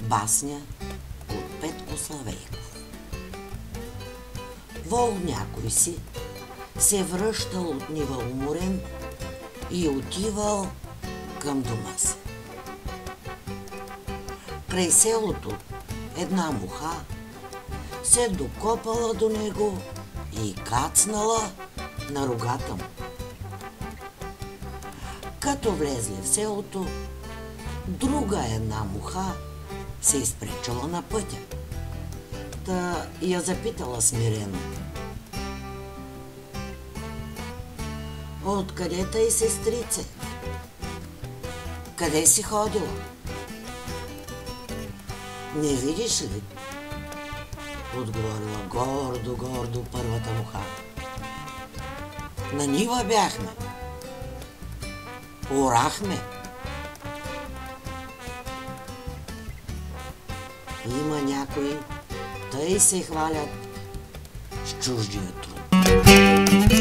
Басня от Петко Славейков. Вол някой си се връщал от нива уморен и отивал към дома си. Край селото една муха се докопала до него и кацнала на рогата му. Като влезли в селото, друга една муха се изпречала на пътя. Та я запитала смирено: откъде тъй, сестрице? Къде си ходила? Не видиш ли? Отговорила гордо първата муха. На нива бяхме. Орахме. Има някои, тъй се хвалят с чуждия труд.